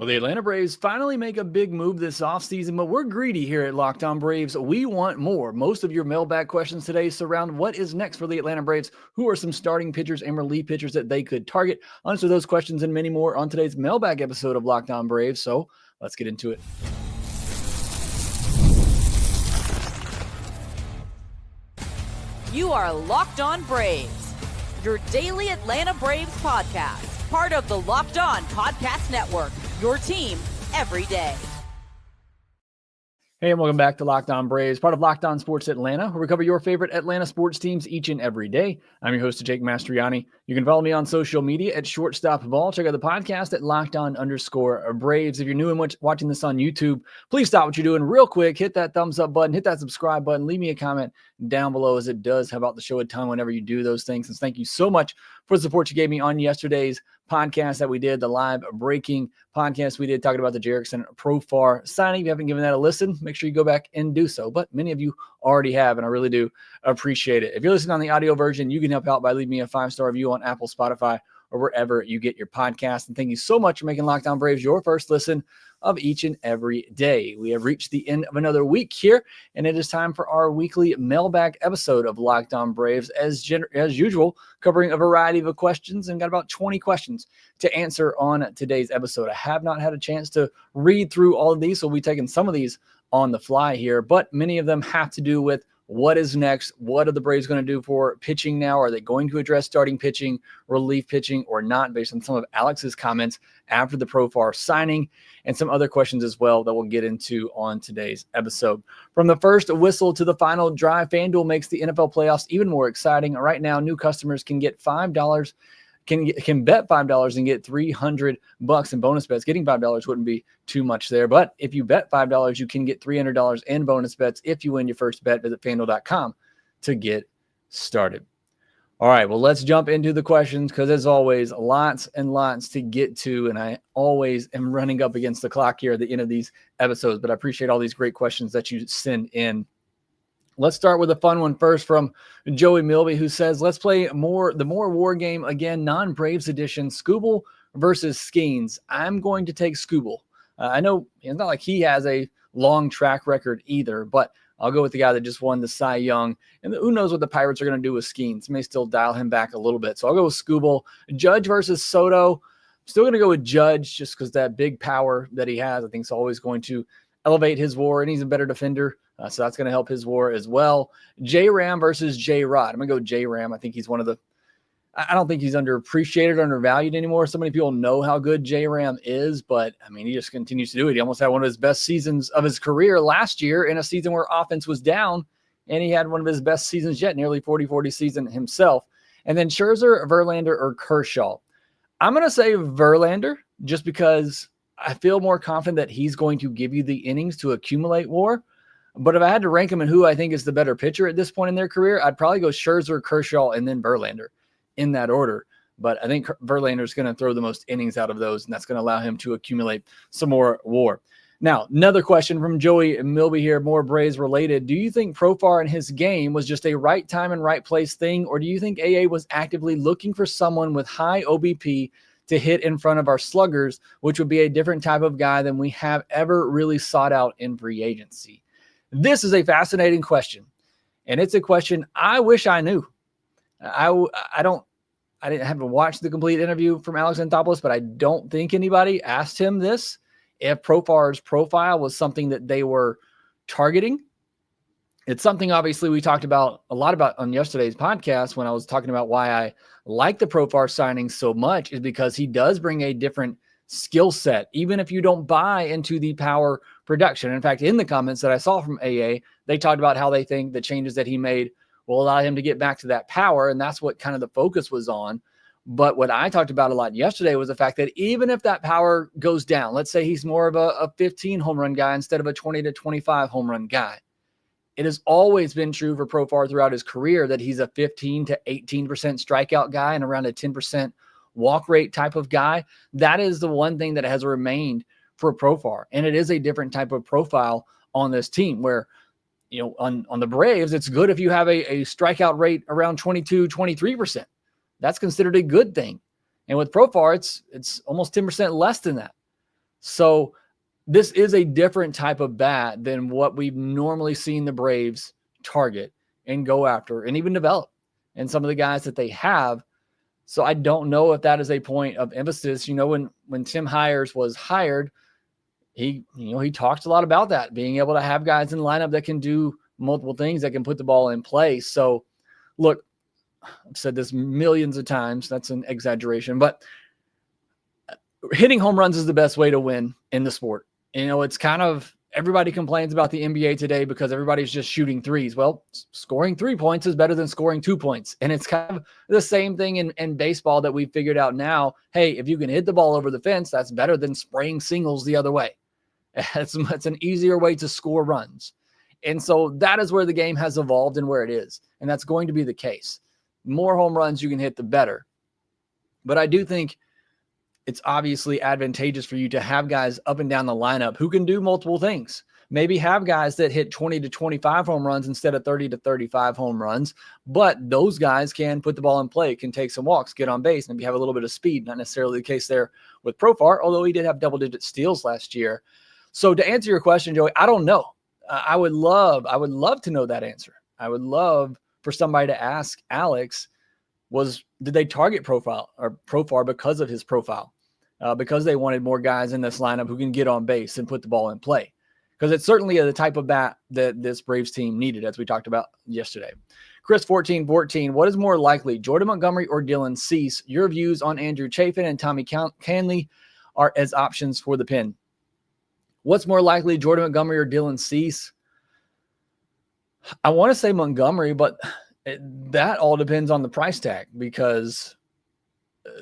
Well, the Atlanta Braves finally make a big move this offseason, but we're greedy here at Locked On Braves. We want more. Most of your mailbag questions today surround what is next for the Atlanta Braves, who are some starting pitchers and relief pitchers that they could target. Answer those questions and many more on today's mailbag episode of Locked On Braves. So let's get into it. You are Locked On Braves, your daily Atlanta Braves podcast, part of the Locked On Podcast Network. Your team every day. Hey, and welcome back to Locked On Braves, part of Locked On Sports Atlanta, where we cover your favorite Atlanta sports teams each and every day. I'm your host, Jake Mastriani. You can follow me on social media at Shortstop Ball. Check out the podcast at LockedOn_Braves. If you're new and watching this on YouTube, please stop what you're doing real quick. Hit that thumbs up button, hit that subscribe button, leave me a comment down below, as it does help out the show a ton whenever you do those things. And thank you so much for the support you gave me on yesterday's podcast that we did, the live breaking podcast we did talking about the Jerickson Profar signing. If you haven't given that a listen, make sure you go back and do so. But many of you already have, and I really do appreciate it. If you're listening on the audio version, you can help out by leaving me a 5-star review on Apple, Spotify, or wherever you get your podcast. And thank you so much for making Locked On Braves your first listen of each and every day. We have reached the end of another week here, and it is time for our weekly mailbag episode of Locked On Braves, as usual, covering a variety of questions, and got about 20 questions to answer on today's episode. I have not had a chance to read through all of these, so we'll be taking some of these on the fly here, but many of them have to do with what is next. What are the Braves going to do for pitching now? Are they going to address starting pitching, relief pitching, or not, based on some of Alex's comments after the Profar signing, and some other questions as well that we'll get into on today's episode. From the first whistle to the final drive, FanDuel makes the NFL playoffs even more exciting. Right now, new customers can get $5, can bet $5 and get $300 in bonus bets. Getting $5 wouldn't be too much there, but if you bet $5, you can get $300 in bonus bets if you win your first bet. Visit FanDuel.com to get started. All right, well, let's jump into the questions, because as always, lots and lots to get to, and I always am running up against the clock here at the end of these episodes, but I appreciate all these great questions that you send in. Let's start with a fun one first from Joey Milby, who says, let's play the more war game again, non-Braves edition, Skubal versus Skeens. I'm going to take Skubal. I know it's not like he has a long track record either, but I'll go with the guy that just won the Cy Young. And who knows what the Pirates are going to do with Skeens. May still dial him back a little bit. So I'll go with Skubal. Judge versus Soto. Still going to go with Judge, just because that big power that he has, I think, is always going to elevate his WAR, and he's a better defender. So that's going to help his WAR as well. J-Ram versus J-Rod. I'm going to go J-Ram. I think he's I don't think he's underappreciated or undervalued anymore. So many people know how good J-Ram is, but I mean, he just continues to do it. He almost had one of his best seasons of his career last year in a season where offense was down, and he had one of his best seasons yet, nearly 40-40 season himself. And then Scherzer, Verlander, or Kershaw. I'm going to say Verlander, just because I feel more confident that he's going to give you the innings to accumulate WAR. But if I had to rank them in who I think is the better pitcher at this point in their career, I'd probably go Scherzer, Kershaw, and then Verlander in that order. But I think Verlander is going to throw the most innings out of those, and that's going to allow him to accumulate some more WAR. Now, another question from Joey Milby here, more Braves related. Do you think Profar and his game was just a right time and right place thing, or do you think AA was actively looking for someone with high OBP to hit in front of our sluggers, which would be a different type of guy than we have ever really sought out in free agency? This is a fascinating question, and it's a question I wish I knew. I haven't watched the complete interview from Alex Anthopoulos, but I don't think anybody asked him this, if Profar's profile was something that they were targeting. It's something obviously we talked about a lot about on yesterday's podcast when I was talking about why I like the Profar signing so much, is because he does bring a different skill set, even if you don't buy into the power production. In fact, in the comments that I saw from AA, they talked about how they think the changes that he made will allow him to get back to that power, and that's what kind of the focus was on. But what I talked about a lot yesterday was the fact that even if that power goes down, let's say he's more of a 15 home run guy instead of a 20 to 25 home run guy. It has always been true for Profar throughout his career that he's a 15 to 18% strikeout guy and around a 10% walk rate type of guy. That is the one thing that has remained for Profar. And it is a different type of profile on this team where, you know, on the Braves, it's good if you have a strikeout rate around 22, 23%. That's considered a good thing. And with Profar, it's almost 10% less than that. So this is a different type of bat than what we've normally seen the Braves target and go after and even develop, and some of the guys that they have. So I don't know if that is a point of emphasis. When Tim Hires was hired, he talked a lot about that, being able to have guys in the lineup that can do multiple things, that can put the ball in play. So look, I've said this millions of times. That's an exaggeration, but hitting home runs is the best way to win in the sport. It's kind of, everybody complains about the NBA today because everybody's just shooting threes. Well, scoring 3 points is better than scoring 2 points. And it's kind of the same thing in baseball that we've figured out now. Hey, if you can hit the ball over the fence, that's better than spraying singles the other way. It's an easier way to score runs. And so that is where the game has evolved and where it is. And that's going to be the case. More home runs you can hit, the better. But I do think it's obviously advantageous for you to have guys up and down the lineup who can do multiple things. Maybe have guys that hit 20 to 25 home runs instead of 30 to 35 home runs, but those guys can put the ball in play, can take some walks, get on base, and maybe have a little bit of speed. Not necessarily the case there with Profar, although he did have double-digit steals last year. So to answer your question, Joey, I don't know. I would love to know that answer. I would love for somebody to ask Alex, did they target Profar because of his profile? Because they wanted more guys in this lineup who can get on base and put the ball in play. Because it's certainly the type of bat that this Braves team needed, as we talked about yesterday. Chris 1414, what is more likely, Jordan Montgomery or Dylan Cease? Your views on Andrew Chafin and Tommy Canley are as options for the pin. What's more likely, Jordan Montgomery or Dylan Cease? I want to say Montgomery, but that all depends on the price tag, because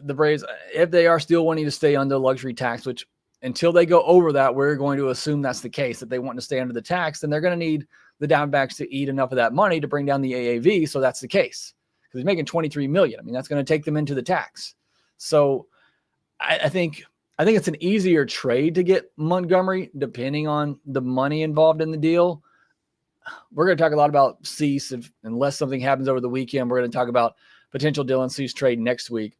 the Braves, if they are still wanting to stay under luxury tax, which until they go over that, we're going to assume that's the case, that they want to stay under the tax, then they're going to need the Diamondbacks to eat enough of that money to bring down the AAV. So that's the case, because he's making $23 million. I mean, that's going to take them into the tax. So I think it's an easier trade to get Montgomery, depending on the money involved in the deal. We're going to talk a lot about Cease unless something happens over the weekend. We're going to talk about potential Dylan Cease trade next week.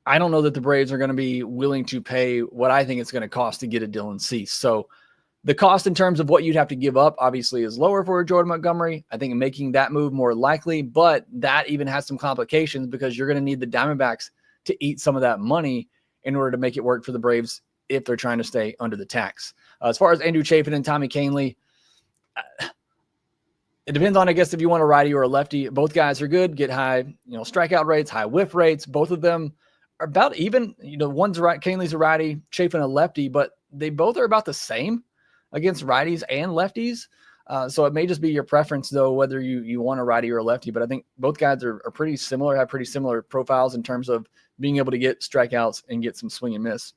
I don't know that the Braves are going to be willing to pay what I think it's going to cost to get a Dylan Cease. So the cost in terms of what you'd have to give up obviously is lower for Jordan Montgomery. I think making that move more likely, but that even has some complications because you're going to need the Diamondbacks to eat some of that money in order to make it work for the Braves if they're trying to stay under the tax. As far as Andrew Chafin and Tommy Canley, it depends on, I guess, if you want a righty or a lefty. Both guys are good, get high, strikeout rates, high whiff rates. Both of them are about even. One's right, Canley's a righty, Chafin a lefty, but they both are about the same against righties and lefties. So it may just be your preference, though, whether you want a righty or a lefty. But I think both guys are pretty similar, have pretty similar profiles in terms of being able to get strikeouts and get some swing and miss.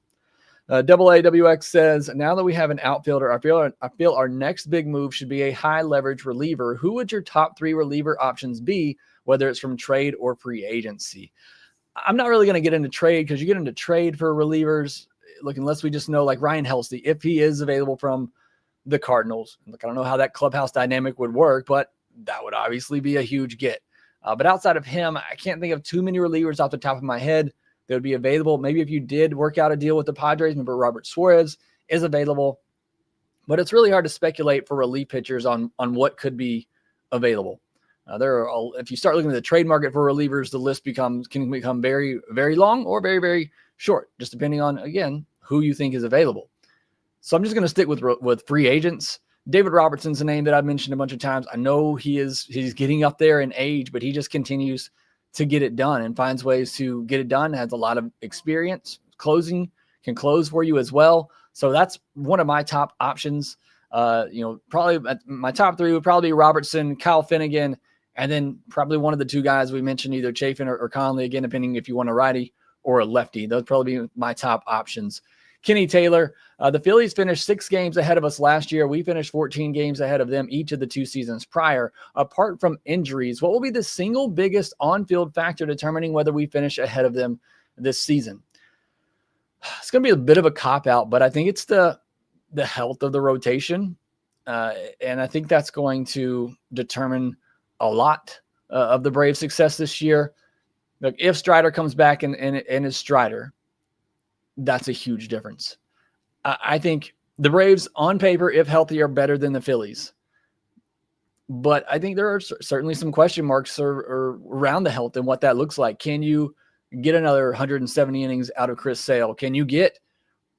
AAWX says, now that we have an outfielder, I feel our next big move should be a high leverage reliever. Who would your top 3 reliever options be, whether it's from trade or free agency? I'm not really going to get into trade, because you get into trade for relievers, look, unless we just know, like Ryan Helsley, if he is available from the Cardinals. Look, I don't know how that clubhouse dynamic would work, but that would obviously be a huge get. But outside of him, I can't think of too many relievers off the top of my head that would be available. Maybe if you did work out a deal with the Padres, remember Robert Suarez is available, but it's really hard to speculate for relief pitchers on what could be available. If you start looking at the trade market for relievers, the list can become very, very long or very, very short, just depending on, again, who you think is available. So I'm just going to stick with free agents. David Robertson's a name that I've mentioned a bunch of times. I know he's getting up there in age, but he just continues to get it done and finds ways to get it done. Has a lot of experience closing, can close for you as well. So that's one of my top options. Probably my top 3 would probably be Robertson, Kyle Finnegan, and then probably one of the 2 guys we mentioned, either Chafin or Conley, again, depending if you want a righty or a lefty. Those probably be my top options. Kenny Taylor, the Phillies finished 6 games ahead of us last year. We finished 14 games ahead of them each of the 2 seasons prior. Apart from injuries, what will be the single biggest on-field factor determining whether we finish ahead of them this season? It's going to be a bit of a cop-out, but I think it's the health of the rotation. And I think that's going to determine a lot of the Braves' success this year. Look, if Strider comes back and is Strider, that's a huge difference. I think the Braves on paper, if healthy, are better than the Phillies. But I think there are certainly some question marks or around the health and what that looks like. Can you get another 170 innings out of Chris Sale? Can you get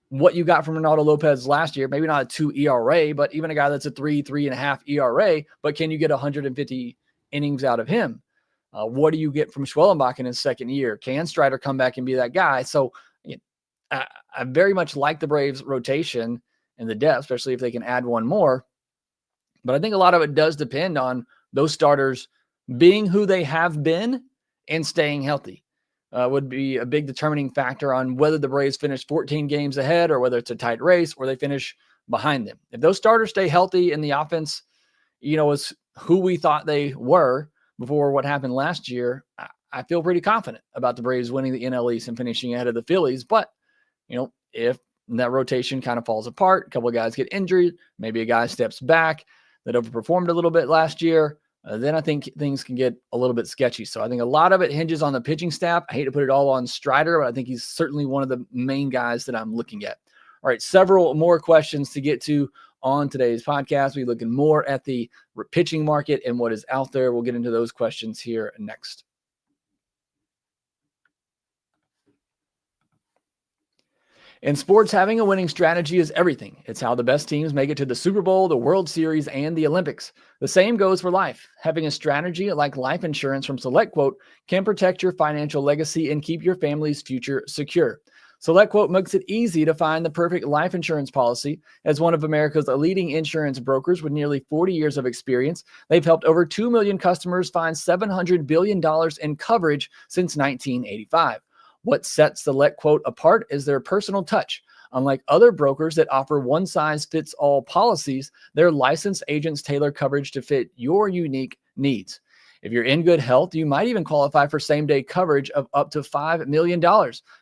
what you got from Ronaldo Lopez last year? Maybe not a 2 ERA, but even a guy that's a 3.5 ERA, but can you get 150 innings out of him? What do you get from Schwellenbach in his second year? Can Strider come back and be that guy? So I very much like the Braves rotation and the depth, especially if they can add one more. But I think a lot of it does depend on those starters being who they have been and staying healthy. Would be a big determining factor on whether the Braves finish 14 games ahead or whether it's a tight race or they finish behind them. If those starters stay healthy and the offense, is who we thought they were before what happened last year, I feel pretty confident about the Braves winning the NL East and finishing ahead of the Phillies. But, if that rotation kind of falls apart, a couple of guys get injured, maybe a guy steps back that overperformed a little bit last year, then I think things can get a little bit sketchy. So I think a lot of it hinges on the pitching staff. I hate to put it all on Strider, but I think he's certainly one of the main guys that I'm looking at. All right, several more questions to get to on today's podcast. We're looking more at the pitching market and what is out there. We'll get into those questions here next. In sports, having a winning strategy is everything. It's how the best teams make it to the Super Bowl, the World Series, and the Olympics. The same goes for life. Having a strategy like life insurance from SelectQuote can protect your financial legacy and keep your family's future secure. SelectQuote makes it easy to find the perfect life insurance policy. As one of America's leading insurance brokers with nearly 40 years of experience, they've helped over 2 million customers find $700 billion in coverage since 1985. What sets SelectQuote apart is their personal touch. Unlike other brokers that offer one-size-fits-all policies, their licensed agents tailor coverage to fit your unique needs. If you're in good health, you might even qualify for same-day coverage of up to $5 million.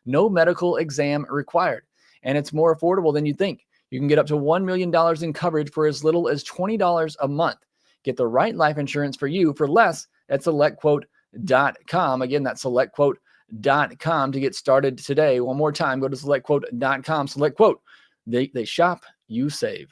No medical exam required. And it's more affordable than you think. You can get up to $1 million in coverage for as little as $20 a month. Get the right life insurance for you for less at SelectQuote.com. Again, that's SelectQuote.com to get started today. One more time, go to SelectQuote.com. SelectQuote. They shop, you save.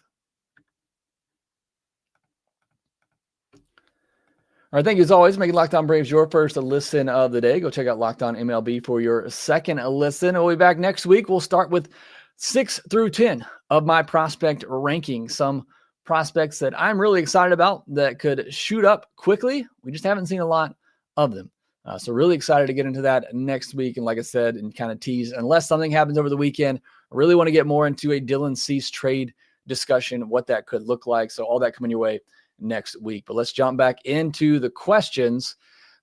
All right, thank you as always. Making Locked On Braves your first listen of the day. Go check out Locked On MLB for your second listen. We'll be back next week. We'll start with 6 through 10 of my prospect ranking. Some prospects that I'm really excited about that could shoot up quickly. We just haven't seen a lot of them. So really excited to get into that next week. And like I said, and kind of tease, unless something happens over the weekend, I really want to get more into a Dylan Cease trade discussion, what that could look like. So all that coming your way next week. But let's jump back into the questions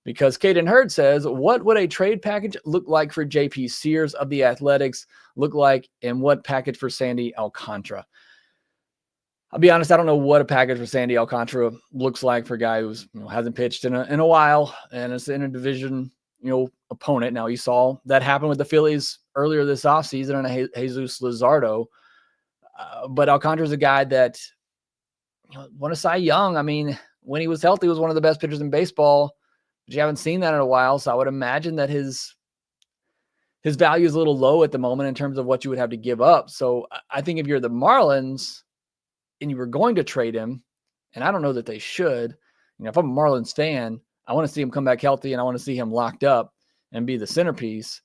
because Caden Hurd says, what would a trade package look like for JP Sears of the Athletics look like, and what package for Sandy Alcantara? I'll be honest, I don't know what a package for Sandy Alcantara looks like for a guy who's hasn't pitched in a while and is in a division opponent. Now, you saw that happen with the Phillies earlier this offseason and Jesus Luzardo. But Alcantara's a guy that won a Cy Young. I mean, when he was healthy, he was one of the best pitchers in baseball. But you haven't seen that in a while, so I would imagine that his value is a little low at the moment in terms of what you would have to give up. So I think if you're the Marlins and you were going to trade him, and I don't know that they should, if I'm a Marlins fan, I want to see him come back healthy and I want to see him locked up and be the centerpiece.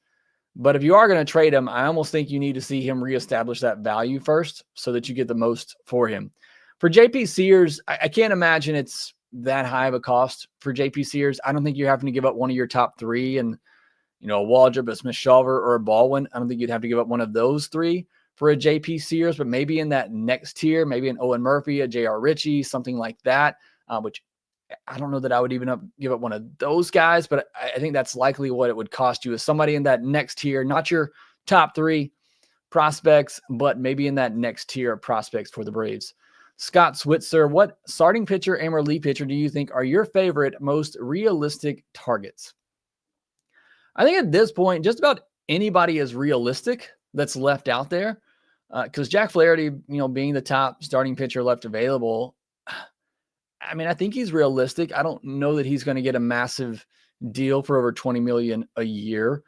But if you are going to trade him, I almost think you need to see him reestablish that value first so that you get the most for him. For JP Sears, I can't imagine it's that high of a cost for JP Sears. I don't think you're having to give up one of your top three and, a Waldrop, a Smith-Shawver, or a Baldwin. I don't think you'd have to give up one of those three for a JP Sears, but maybe in that next tier, maybe an Owen Murphy, a J.R. Ritchie, something like that, which I don't know that I would even give up one of those guys, but I think that's likely what it would cost you, is somebody in that next tier, not your top three prospects, but maybe in that next tier of prospects for the Braves. Scott Switzer, what starting pitcher and relief pitcher do you think are your favorite, most realistic targets? I think at this point, just about anybody is realistic that's left out there. Because Jack Flaherty, being the top starting pitcher left available, I mean, I think he's realistic. I don't know that he's going to get a massive deal for over $20 million a year.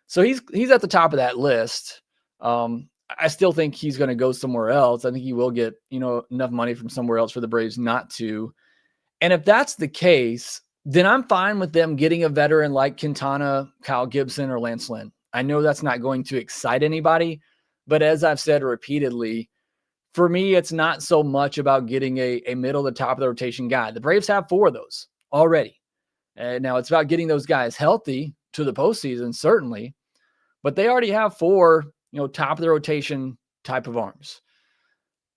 So he's at the top of that list. I still think he's going to go somewhere else. I think he will get, enough money from somewhere else for the Braves not to. And if that's the case, then I'm fine with them getting a veteran like Quintana, Kyle Gibson, or Lance Lynn. I know that's not going to excite anybody, but as I've said repeatedly, for me, it's not so much about getting a middle to top of the rotation guy. The Braves have 4 of those already. Now it's about getting those guys healthy to the postseason, certainly, but they already have 4, top of the rotation type of arms.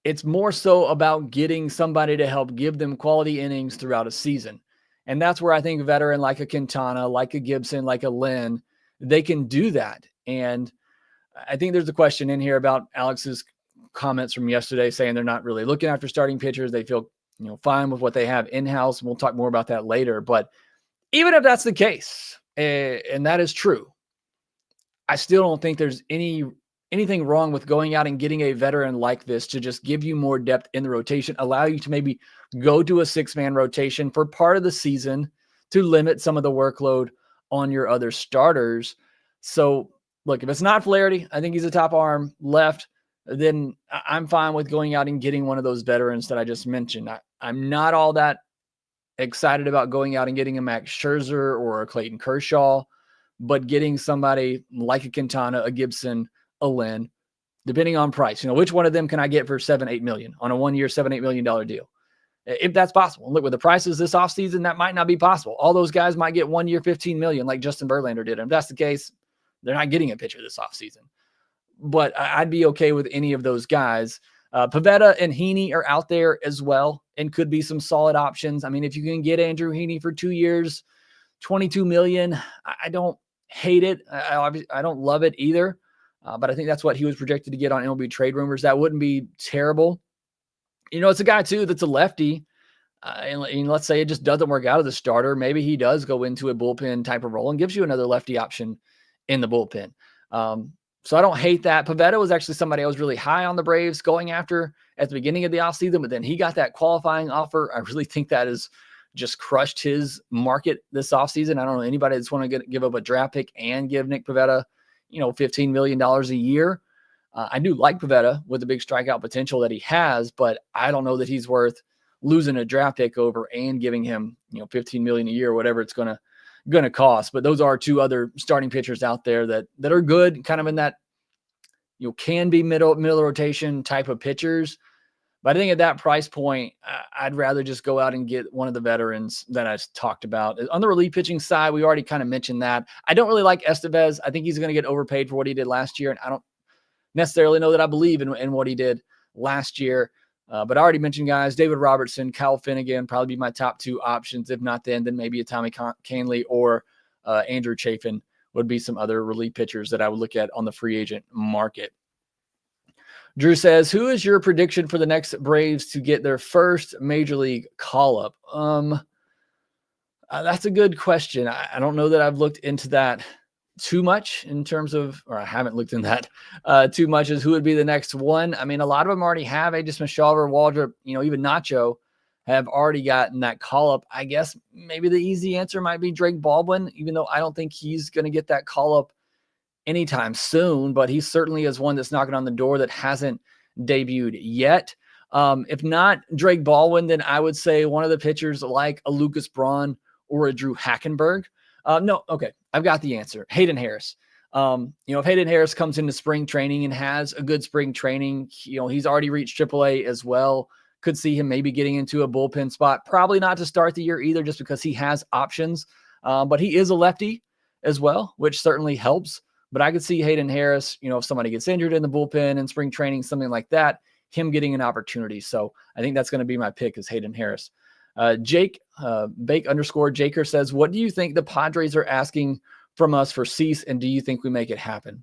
It's more so about getting somebody to help give them quality innings throughout a season. And that's where I think a veteran like a Quintana, like a Gibson, like a Lynn, they can do that. And I think there's a question in here about Alex's comments from yesterday saying they're not really looking after starting pitchers. They feel, fine with what they have in-house. We'll talk more about that later. But even if that's the case, and that is true, I still don't think there's anything wrong with going out and getting a veteran like this to just give you more depth in the rotation, allow you to maybe go to a 6-man rotation for part of the season to limit some of the workload on your other starters. So look, if it's not Flaherty, I think he's a top arm left, then I'm fine with going out and getting one of those veterans that I just mentioned. I'm not all that excited about going out and getting a Max Scherzer or a Clayton Kershaw, but getting somebody like a Quintana, a Gibson, a Lynn, depending on price, which one of them can I get for $7-8 million on a 1-year, $7-8 million deal? If that's possible. Look, with the prices this offseason, that might not be possible. All those guys might get 1 year, $15 million like Justin Verlander did. And if that's the case, they're not getting a pitcher this offseason. But I'd be okay with any of those guys. Pivetta and Heaney are out there as well and could be some solid options. I mean, if you can get Andrew Heaney for 2 years, $22 million, I don't hate it. I don't love it either. But I think that's what he was projected to get on MLB Trade Rumors. That wouldn't be terrible. It's a guy, too, that's a lefty. And let's say it just doesn't work out as a starter. Maybe he does go into a bullpen type of role and gives you another lefty option in the bullpen. So I don't hate that. Pivetta was actually somebody I was really high on the Braves going after at the beginning of the offseason, but then he got that qualifying offer. I really think that has just crushed his market this offseason. I don't know anybody that's want to give up a draft pick and give Nick Pivetta, $15 million a year. I do like Pivetta with the big strikeout potential that he has, but I don't know that he's worth losing a draft pick over and giving him, $15 million a year, or whatever it's going to cost. But those are 2 other starting pitchers out there that are good, kind of in that, can be middle rotation type of pitchers. But I think at that price point, I'd rather just go out and get one of the veterans that I talked about. On the relief pitching side, we already kind of mentioned that. I don't really like Estevez. I think he's going to get overpaid for what he did last year. And I don't necessarily know that I believe in what he did last year. But I already mentioned guys, David Robertson, Kyle Finnegan, probably be my top 2 options. If not then maybe a Tommy Kahnle or Andrew Chafin would be some other relief pitchers that I would look at on the free agent market. Drew says, who is your prediction for the next Braves to get their first major league call-up? That's a good question. I don't know that I've looked into that too much in terms of, or I haven't looked into that too much as who would be the next one. I mean, a lot of them already have Aegis Machado, Waldrop, even Nacho have already gotten that call-up. I guess maybe the easy answer might be Drake Baldwin, even though I don't think he's going to get that call-up anytime soon, but he certainly is one that's knocking on the door that hasn't debuted yet. If not Drake Baldwin, then I would say one of the pitchers like a Lucas Braun or a Drew Hackenberg. No, okay, I've got the answer. Hayden Harris. If Hayden Harris comes into spring training and has a good spring training, he's already reached AAA as well. Could see him maybe getting into a bullpen spot. Probably not to start the year either, just because he has options. But he is a lefty as well, which certainly helps. But I could see Hayden Harris, if somebody gets injured in the bullpen in spring training, something like that, him getting an opportunity. So I think that's going to be my pick is Hayden Harris. Jake, Bake_Jaker says, what do you think the Padres are asking from us for Cease, and do you think we make it happen?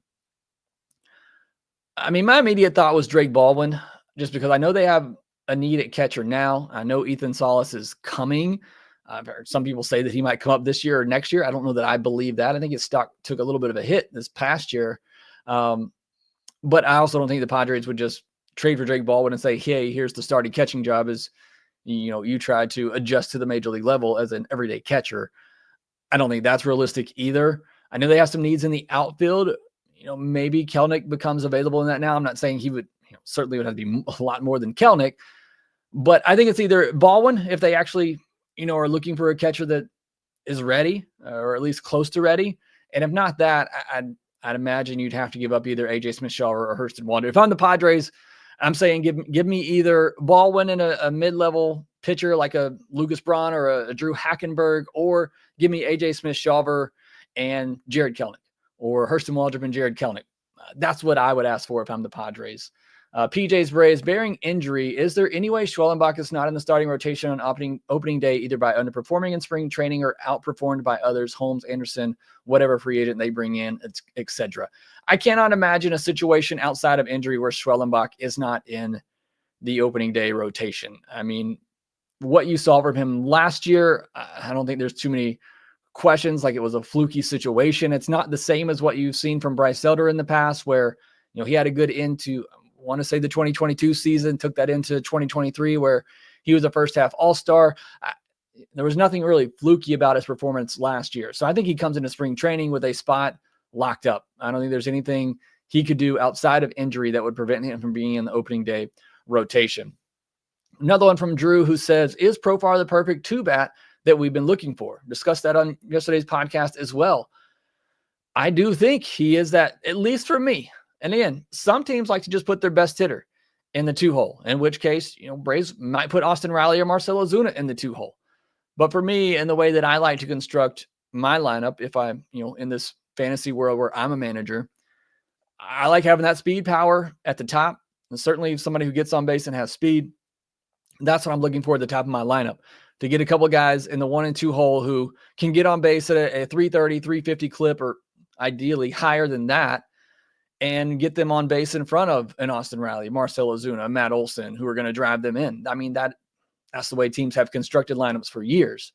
I mean, my immediate thought was Drake Baldwin, just because I know they have a need at catcher now. I know Ethan Salas is coming. I've heard some people say that he might come up this year or next year. I don't know that I believe that. I think his stock took a little bit of a hit this past year. But I also don't think the Padres would just trade for Drake Baldwin and say, hey, here's the starting catching job as, you try to adjust to the major league level as an everyday catcher. I don't think that's realistic either. I know they have some needs in the outfield. maybe Kelnick becomes available in that now. I'm not saying he would, certainly would have to be a lot more than Kelnick, but I think it's either Baldwin if they actually, are looking for a catcher that is ready or at least close to ready. And if not that, I'd imagine you'd have to give up either AJ Smith-Shawver or Hurston Wander. If I'm the Padres, I'm saying give me either Baldwin and a mid-level pitcher like a Lucas Braun or a Drew Hackenberg, or give me AJ Smith-Shawver and Jared Kelnick, or Hurston Waldrop and Jared Kelnick. That's what I would ask for if I'm the Padres. PJ's Braves, bearing injury, is there any way Schwellenbach is not in the starting rotation on opening day, either by underperforming in spring training or outperformed by others, Holmes, Anderson, whatever free agent they bring in, etc.? I cannot imagine a situation outside of injury where Schwellenbach is not in the opening day rotation. I mean, what you saw from him last year, I don't think there's too many questions. Like, it was a fluky situation. It's not the same as what you've seen from Bryce Elder in the past, where he had a good into, I want to say, the 2022 season, took that into 2023 where he was a first half all-star. There was nothing really fluky about his performance last year. So I think he comes into spring training with a spot locked up. I don't think there's anything he could do outside of injury that would prevent him from being in the opening day rotation. Another one from Drew, who says, is Profar the perfect two-bat that we've been looking for? Discussed that on yesterday's podcast as well. I do think he is that, at least for me. And again, some teams like to just put their best hitter in the two-hole, in which case, Braves might put Austin Riley or Marcell Ozuna in the two-hole. But for me, and the way that I like to construct my lineup, if I'm, in this fantasy world where I'm a manager, I like having that speed power at the top. And certainly somebody who gets on base and has speed, that's what I'm looking for at the top of my lineup, to get a couple guys in the 1 and 2 hole who can get on base at a 330, 350 clip, or ideally higher than that, and get them on base in front of an Austin Riley, Marcell Ozuna, Matt Olson, who are going to drive them in. I mean, that's the way teams have constructed lineups for years.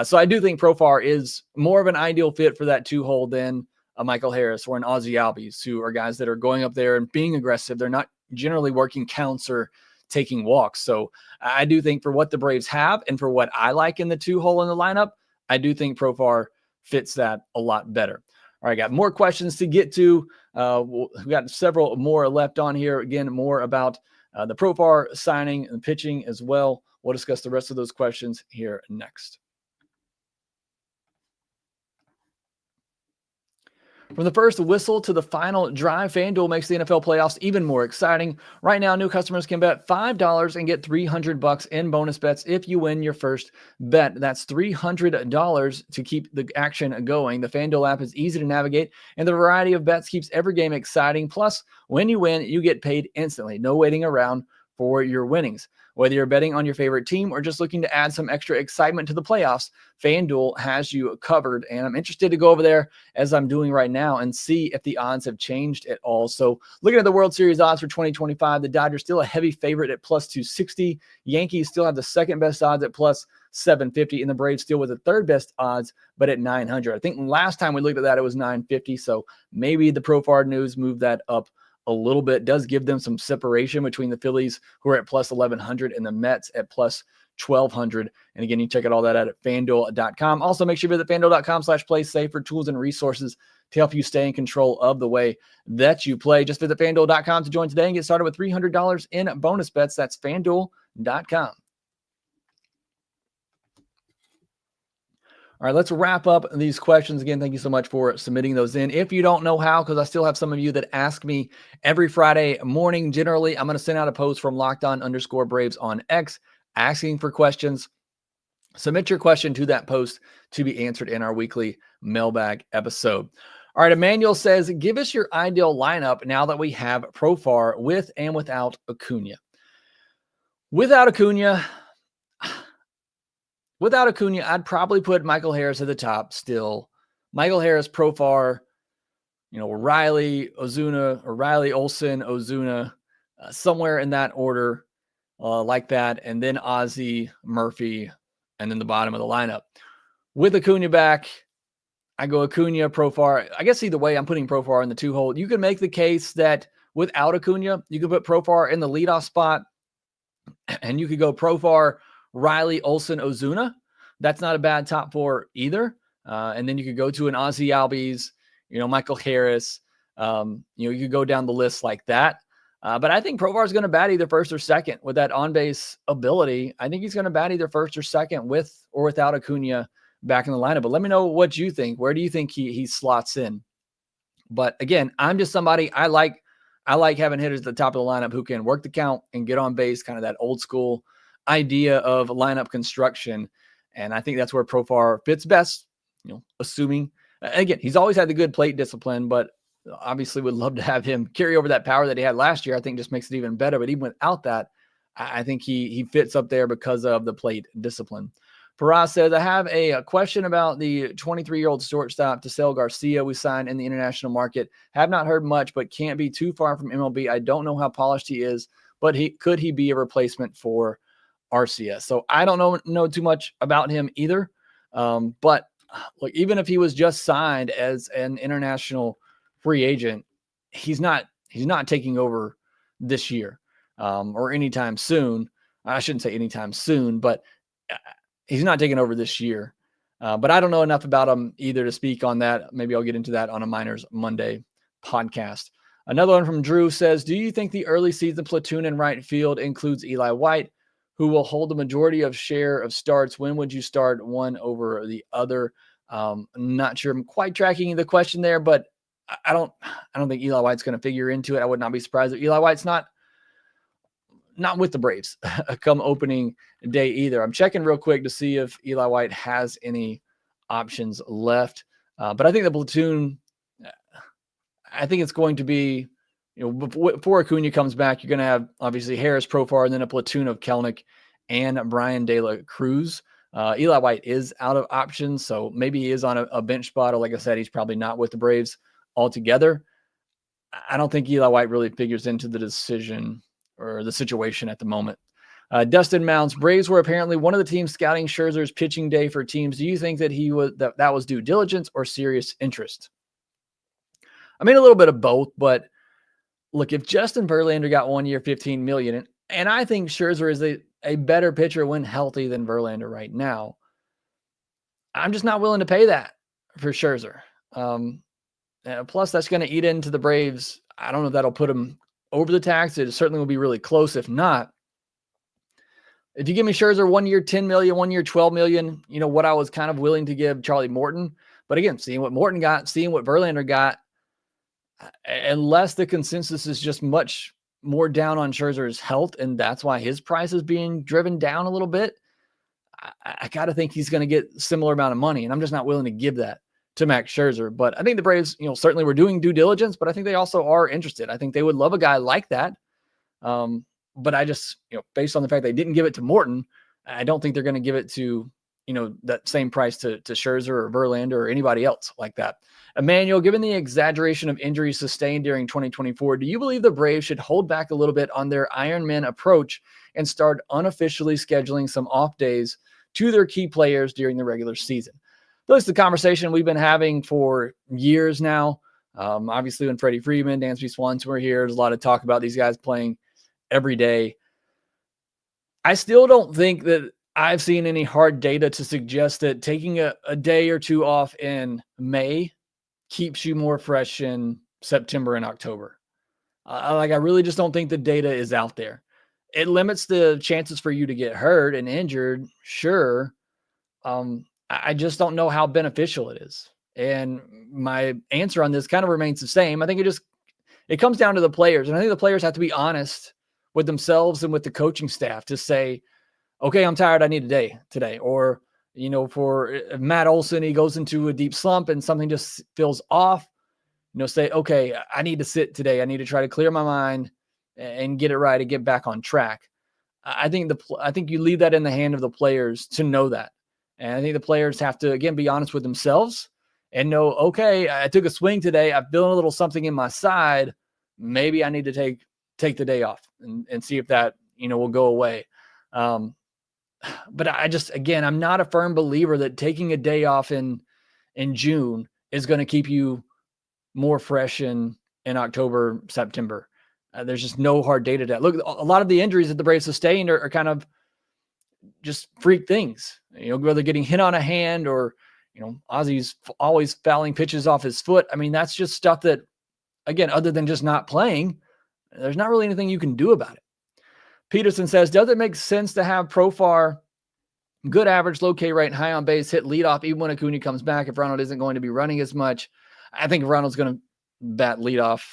So I do think Profar is more of an ideal fit for that 2-hole than a Michael Harris or an Ozzie Albies, who are guys that are going up there and being aggressive. They're not generally working counts or taking walks. So I do think for what the Braves have and for what I like in the 2-hole in the lineup, I do think Profar fits that a lot better. All right, got more questions to get to. We've got several more left on here. Again, more about the Profar signing and pitching as well. We'll discuss the rest of those questions here next. From the first whistle to the final drive, FanDuel makes the NFL playoffs even more exciting. Right now, new customers can bet $5 and get $300 in bonus bets if you win your first bet. That's $300 to keep the action going. The FanDuel app is easy to navigate, and the variety of bets keeps every game exciting. Plus, when you win, you get paid instantly. No waiting around for your winnings. Whether you're betting on your favorite team or just looking to add some extra excitement to the playoffs, FanDuel has you covered. And I'm interested to go over there, as I'm doing right now, and see if the odds have changed at all. So looking at the World Series odds for 2025, the Dodgers still a heavy favorite at plus 260. Yankees still have the second best odds at plus 750, and the Braves still with the third best odds, but at 900. I think last time we looked at that, it was 950. So maybe the Profar news moved that up a little bit. Does give them some separation between the Phillies, who are at plus 1100, and the Mets at plus 1200. And again, you check out all that at FanDuel.com. Also, make sure you visit FanDuel.com/playsafe for tools and resources to help you stay in control of the way that you play. Just visit FanDuel.com to join today and get started with $300 in bonus bets. That's FanDuel.com. All right, let's wrap up these questions. Again, thank you so much for submitting those in. If you don't know how, because I still have some of you that ask me every Friday morning, generally, I'm going to send out a post from _Braves on X asking for questions. Submit your question to that post to be answered in our weekly mailbag episode. All right, Emmanuel says, give us your ideal lineup now that we have Profar with and without Acuna. Without Acuna, I'd probably put Michael Harris at the top still. Michael Harris, Profar, Riley, Ozuna, or Riley, Olson, Ozuna, somewhere in that order, like that. And then Ozzie, Murphy, and then the bottom of the lineup. With Acuna back, I go Acuna, Profar. I guess either way, I'm putting Profar in the 2-hole. You can make the case that without Acuna, you could put Profar in the leadoff spot, and you could go Profar, Riley, Olson, Ozuna. That's not a bad top 4 either. And then you could go to an Ozzie Albies, Michael Harris, You could go down the list like that. But I think Profar is going to bat either first or second with that on-base ability. I think he's going to bat either first or second with or without Acuna back in the lineup. But let me know what you think. Where do you think he slots in? But again, I'm just somebody I like having hitters at the top of the lineup who can work the count and get on base, kind of that old school idea of lineup construction. And I think that's where Profar fits best, assuming, again, he's always had the good plate discipline, but obviously would love to have him carry over that power that he had last year. I think just makes it even better. But even without that, I think he fits up there because of the plate discipline. Paras says, I have a question about the 23-year-old shortstop Tesel Garcia we signed in the international market. Have not heard much, but can't be too far from MLB. I don't know how polished he is, but could he be a replacement for RCS? So I don't know too much about him either. But look, even if he was just signed as an international free agent, he's not taking over this year or anytime soon. I shouldn't say anytime soon, but he's not taking over this year. But I don't know enough about him either to speak on that. Maybe I'll get into that on a Miners Monday podcast. Another one from Drew says, do you think the early season platoon in right field includes Eli White, who will hold the majority of share of starts? When would you start one over the other? I'm not sure I'm quite tracking the question there, but I don't think Eli White's going to figure into it. I would not be surprised if Eli White's not with the Braves come opening day either. I'm checking real quick to see if Eli White has any options left. But I think the platoon, I think it's going to be, before Acuna comes back, you're going to have obviously Harris, Profar, and then a platoon of Kelnick and Brian De La Cruz. Eli White is out of options, so maybe he is on a bench spot, or like I said, he's probably not with the Braves altogether. I don't think Eli White really figures into the decision or the situation at the moment. Dustin Mounts, Braves were apparently one of the teams scouting Scherzer's pitching day for teams. Do you think that that was due diligence or serious interest? I mean, a little bit of both, but look, if Justin Verlander got 1 year, $15 million, and I think Scherzer is a better pitcher when healthy than Verlander right now, I'm just not willing to pay that for Scherzer. Plus, that's going to eat into the Braves. I don't know if that'll put them over the tax. It certainly will be really close. If not, if you give me Scherzer 1 year, $10 million, 1 year, $12 million, what I was kind of willing to give Charlie Morton. But again, seeing what Morton got, seeing what Verlander got, unless the consensus is just much more down on Scherzer's health, and that's why his price is being driven down a little bit, I got to think he's going to get similar amount of money, and I'm just not willing to give that to Max Scherzer. But I think the Braves, certainly were doing due diligence, but I think they also are interested. I think they would love a guy like that. But I just, based on the fact they didn't give it to Morton, I don't think they're going to give it to, that same price to Scherzer or Verlander or anybody else like that. Emmanuel, given the exaggeration of injuries sustained during 2024, do you believe the Braves should hold back a little bit on their Ironman approach and start unofficially scheduling some off days to their key players during the regular season? This is the conversation we've been having for years now. Obviously, when Freddie Freeman, Dansby Swanson were here, there's a lot of talk about these guys playing every day. I still don't think that I've seen any hard data to suggest that taking a day or two off in May keeps you more fresh in September and October. I really just don't think the data is out there. It limits the chances for you to get hurt and injured, sure. I just don't know how beneficial it is. And my answer on this kind of remains the same. I think it comes down to the players. And I think the players have to be honest with themselves and with the coaching staff to say, okay, I'm tired, I need a day today. Or, for Matt Olson, he goes into a deep slump and something just feels off, say, okay, I need to sit today. I need to try to clear my mind and get it right and get back on track. I think you leave that in the hand of the players to know that. And I think the players have to, again, be honest with themselves and know, okay, I took a swing today. I'm feeling a little something in my side. Maybe I need to take the day off and see if that, will go away. But I'm not a firm believer that taking a day off in June is going to keep you more fresh in October, September. There's just no hard data to look. A lot of the injuries that the Braves sustained are kind of just freak things, whether getting hit on a hand or, Ozzy's always fouling pitches off his foot. I mean, that's just stuff that again, other than just not playing, there's not really anything you can do about it. Peterson says, does it make sense to have Profar good average, low K rate, high on base, hit leadoff even when Acuna comes back if Ronald isn't going to be running as much? I think Ronald's going to bat leadoff,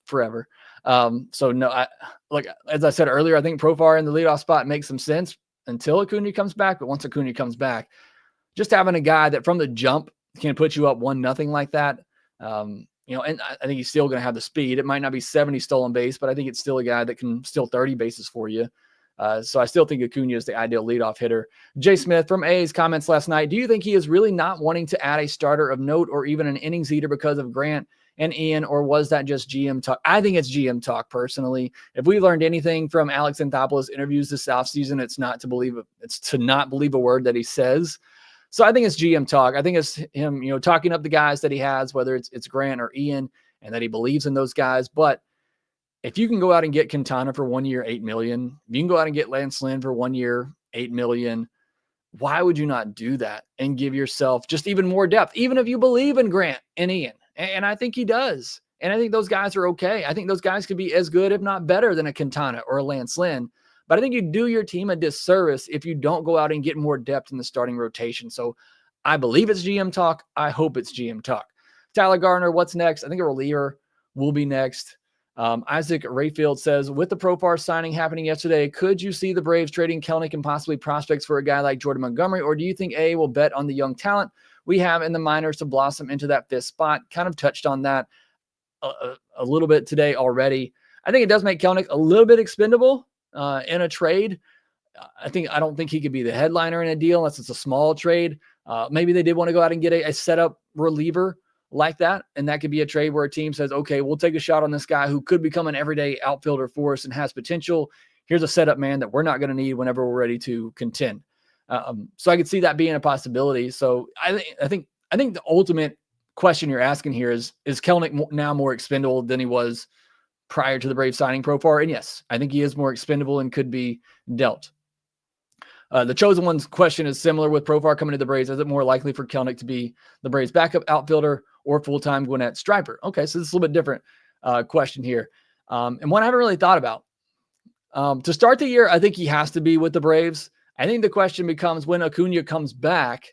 forever. So no, like as I said earlier, I think Profar in the leadoff spot makes some sense until Acuna comes back. But once Acuna comes back, just having a guy that from the jump can put you up 1-0 like that. And I think he's still going to have the speed. It might not be 70 stolen base, but I think it's still a guy that can steal 30 bases for you. So I still think Acuna is the ideal leadoff hitter. Jay Smith from A's comments last night. Do you think he is really not wanting to add a starter of note or even an innings eater because of Grant and Ian, or was that just GM talk? I think it's GM talk personally. If we learned anything from Alex Anthopoulos interviews this offseason, it's to not believe a word that he says. So I think it's GM talk. I think it's him, talking up the guys that he has, whether it's Grant or Ian, and that he believes in those guys. But if you can go out and get Quintana for 1 year, $8 million, if you can go out and get Lance Lynn for 1 year, $8 million, why would you not do that and give yourself just even more depth, even if you believe in Grant and Ian? And I think he does. And I think those guys are okay. I think those guys could be as good, if not better, than a Quintana or a Lance Lynn. But I think you do your team a disservice if you don't go out and get more depth in the starting rotation. So I believe it's GM talk. I hope it's GM talk. Tyler Gardner, what's next? I think a reliever will be next. Isaac Rayfield says, with the Profar signing happening yesterday, could you see the Braves trading Kelenic and possibly prospects for a guy like Jordan Montgomery? Or do you think A will bet on the young talent we have in the minors to blossom into that fifth spot? Kind of touched on that a little bit today already. I think it does make Kelenic a little bit expendable in a trade. I don't think he could be the headliner in a deal unless it's a small trade. Maybe they did want to go out and get a setup reliever like that. And that could be a trade where a team says, okay, we'll take a shot on this guy who could become an everyday outfielder for us and has potential. Here's a setup man that we're not going to need whenever we're ready to contend. So I could see that being a possibility. So I think the ultimate question you're asking here is Kelenic now more expendable than he was prior to the Braves signing Profar? And yes, I think he is more expendable and could be dealt. The chosen one's question is similar with Profar coming to the Braves. Is it more likely for Kelenic to be the Braves backup outfielder or full-time Gwinnett striper? Okay, so this is a little bit different question here. And one I haven't really thought about. To start the year, I think he has to be with the Braves. I think the question becomes when Acuna comes back,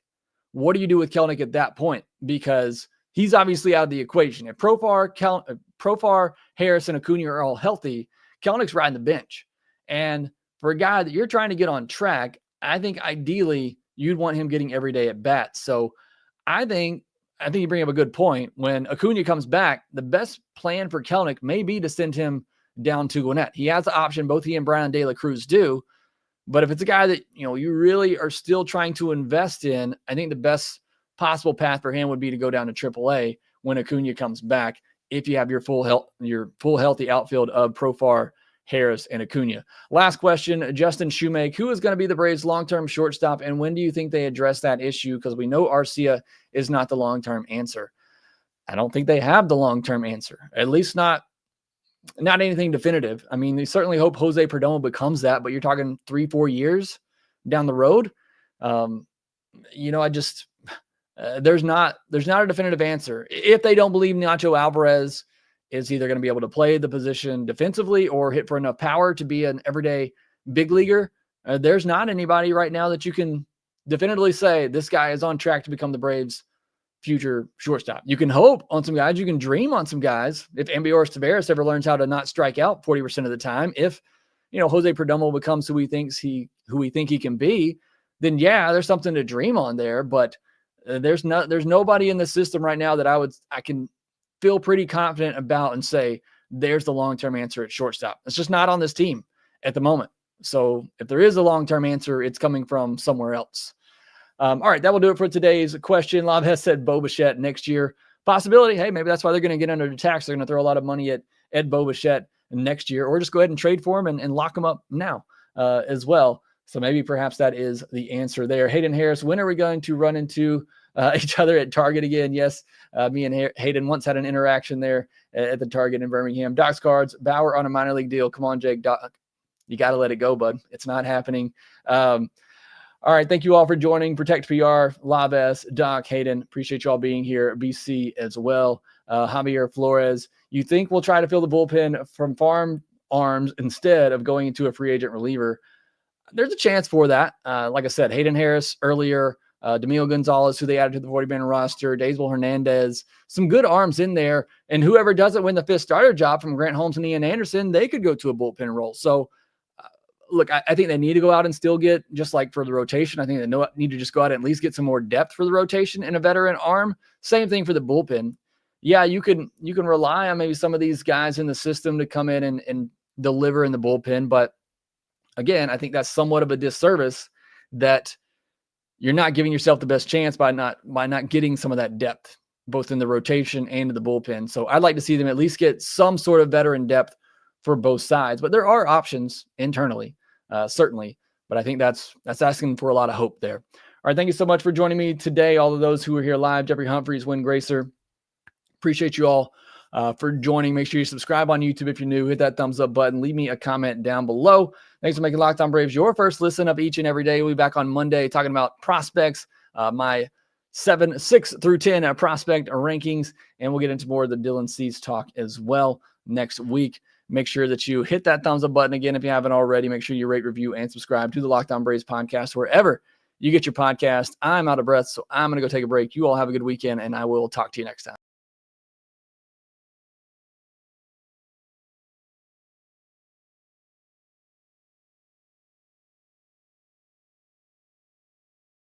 what do you do with Kelenic at that point? Because he's obviously out of the equation. If Profar, Harris, and Acuna are all healthy, Kelenic's riding the bench. And for a guy that you're trying to get on track, I think ideally you'd want him getting every day at bats. So I think you bring up a good point. When Acuna comes back, the best plan for Kelenic may be to send him down to Gwinnett. He has the option, both he and Brian De La Cruz do. But if it's a guy that you really are still trying to invest in, I think the best possible path for him would be to go down to AAA when Acuna comes back, if you have your full healthy outfield of Profar, Harris, and Acuna. Last question, Justin Shoemake, who is going to be the Braves' long-term shortstop, and when do you think they address that issue? Because we know Arcia is not the long-term answer. I don't think they have the long-term answer, at least not anything definitive. I mean, they certainly hope Jose Perdomo becomes that, but you're talking 3-4 years down the road. There's not a definitive answer. If they don't believe Nacho Alvarez is either going to be able to play the position defensively or hit for enough power to be an everyday big leaguer, there's not anybody right now that you can definitively say this guy is on track to become the Braves' future shortstop. You can hope on some guys. You can dream on some guys. If Ambiorus Taveras ever learns how to not strike out 40% of the time, if Jose Perdomo becomes who we think he can be, then yeah, there's something to dream on there. But there's nobody in the system right now that I can feel pretty confident about and say there's the long-term answer at shortstop. It's just not on this team at the moment. So if there is a long-term answer, it's coming from somewhere else. All right, that will do it for today's question. Lob has said Bo Bichette next year. Possibility, hey, maybe that's why they're going to get under the tax. They're going to throw a lot of money at Bo Bichette next year, or just go ahead and trade for him and lock him up now as well. So maybe perhaps that is the answer there. Hayden Harris, when are we going to run into each other at Target again? Yes, me and Hayden once had an interaction there at the Target in Birmingham. Doc's Cards, Bauer on a minor league deal. Come on, Jake. Doc, you got to let it go, bud. It's not happening. All right. Thank you all for joining. Protect PR, Laves, Doc, Hayden. Appreciate you all being here. BC as well. Javier Flores. You think we'll try to fill the bullpen from farm arms instead of going into a free agent reliever? There's a chance for that. Like I said, Hayden Harris earlier, Demille Gonzalez, who they added to the 40-man roster, Daysville Hernandez, some good arms in there. And whoever doesn't win the fifth starter job from Grant Holmes and Ian Anderson, they could go to a bullpen role. So, look, I think they need to go out and still get, just like for the rotation, I think they need to just go out and at least get some more depth for the rotation and a veteran arm. Same thing for the bullpen. Yeah, you can rely on maybe some of these guys in the system to come in and deliver in the bullpen. But again, I think that's somewhat of a disservice that you're not giving yourself the best chance by not getting some of that depth, both in the rotation and in the bullpen. So I'd like to see them at least get some sort of veteran depth for both sides. But there are options internally. Certainly, but I think that's asking for a lot of hope there. All right, thank you so much for joining me today. All of those who are here live, Jeffrey Humphreys, Win Gracer, appreciate you all for joining. Make sure you subscribe on YouTube if you're new. Hit that thumbs up button. Leave me a comment down below. Thanks for making Locked On Braves your first listen of each and every day. We'll be back on Monday talking about prospects, my 6 through 10 prospect rankings, and we'll get into more of the Dylan Cease talk as well next week. Make sure that you hit that thumbs up button again if you haven't already. Make sure you rate, review, and subscribe to the Locked On Braves podcast wherever you get your podcast. I'm out of breath, so I'm going to go take a break. You all have a good weekend, and I will talk to you next time.